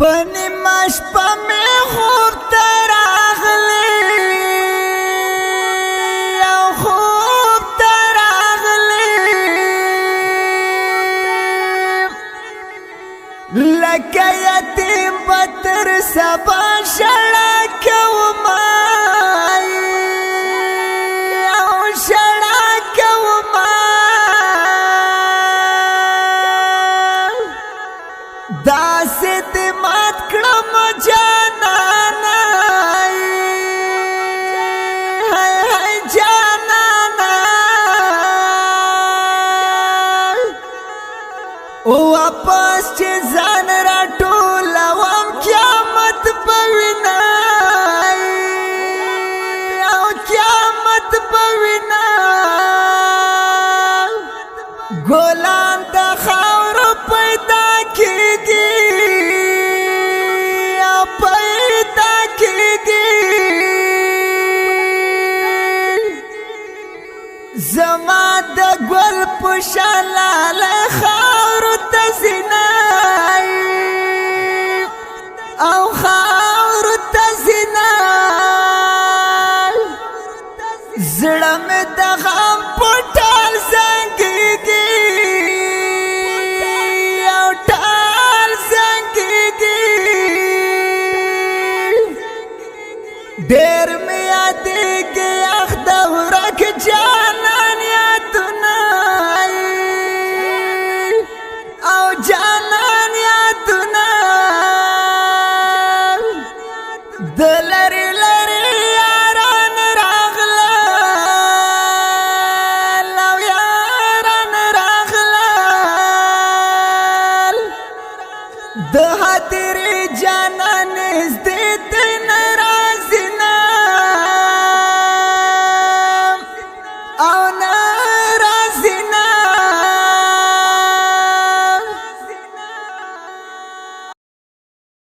پنی مشپا میں خوب تراغلی او خوب تراغلی لکه یتیم بتر سبا شڑا کومائی او شڑا کومائی داسی دی مات کڑم جانانائی ہائی جانانائی او واپس چی زان را ٹولا وام قیامت پوینائی او قیامت پوینائی گولان دا خاور پیدا کیگی او پیدا کیگی زما دا گل پشالال خاور تزینائی او خاور تزینائی زڑم دا غم پٹال زنگیگی او ٹال زنگیگی دیر